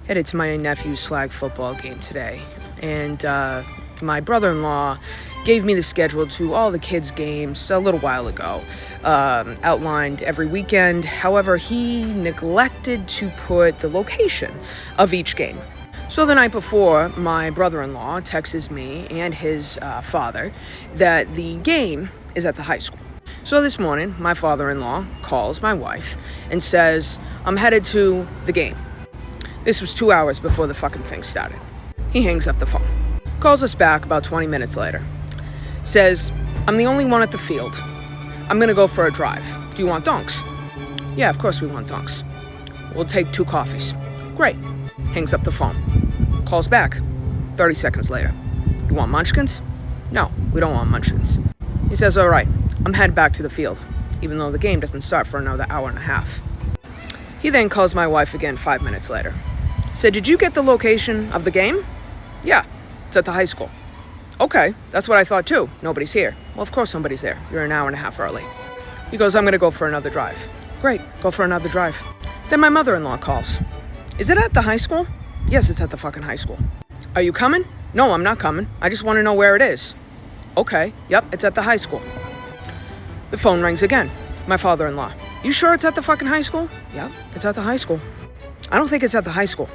Headed to my nephew's flag football game today, and my brother-in-law gave me the schedule to all the kids' games a little while ago, outlined every weekend. However, he neglected to put the location of each game. So the night before, my brother-in-law texts me and his father that the game is at the high school. So this morning, my father-in-law calls my wife and says, I'm headed to the game. This was 2 hours before the fucking thing started. He hangs up the phone. Calls us back about 20 minutes later. Says, I'm the only one at the field. I'm gonna go for a drive. Do you want dunks? Yeah, of course we want dunks. We'll take 2 coffees. Great. Hangs up the phone. Calls back 30 seconds later. You want munchkins? No, we don't want munchkins. He says, all right, I'm headed back to the field, even though the game doesn't start for another hour and a half. He then calls my wife again 5 minutes later. Said, did you get the location of the game? Yeah, it's at the high school. Okay, that's what I thought too. Nobody's here. Well, of course nobody's there. You're an hour and a half early. He goes, I'm gonna go for another drive. Great, go for another drive. Then my mother-in-law calls. Is it at the high school? Yes, it's at the fucking high school. Are you coming? No, I'm not coming. I just want to know where it is. Okay, yep, it's at the high school. The phone rings again. My father-in-law. You sure it's at the fucking high school? Yep, it's at the high school. I don't think it's at the high school.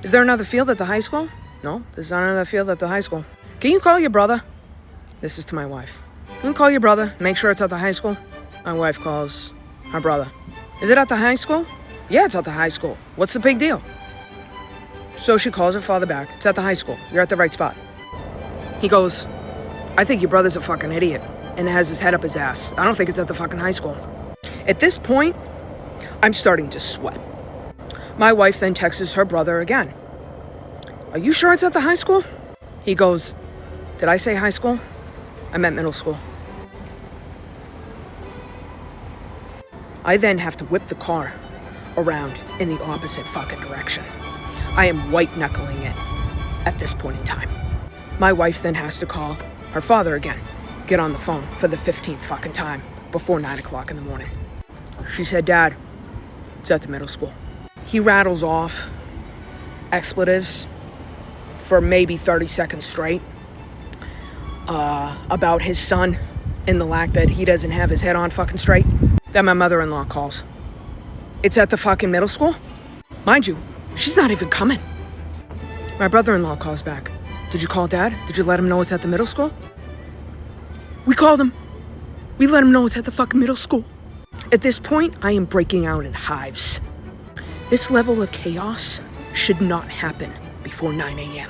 Is there another field at the high school? No, there's not another field at the high school. Can you call your brother? This is to my wife. You can call your brother, make sure it's at the high school. My wife calls her brother. Is it at the high school? Yeah, it's at the high school. What's the big deal? So she calls her father back. It's at the high school. You're at the right spot. He goes, I think your brother's a fucking idiot and has his head up his ass. I don't think it's at the fucking high school. At this point, I'm starting to sweat. My wife then texts her brother again. Are you sure it's at the high school? He goes, did I say high school? I meant middle school. I then have to whip the car around in the opposite fucking direction. I am white-knuckling it at this point in time. My wife then has to call her father again, get on the phone for the 15th fucking time before 9 o'clock in the morning. She said, Dad, it's at the middle school. He rattles off expletives for maybe 30 seconds straight about his son and the lack that he doesn't have his head on fucking straight. Then my mother-in-law calls. It's at the fucking middle school? Mind you, she's not even coming. My brother-in-law calls back. Did you call Dad? Did you let him know it's at the middle school? We called him. We let him know it's at the fucking middle school. At this point, I am breaking out in hives. This level of chaos should not happen before 9 a.m.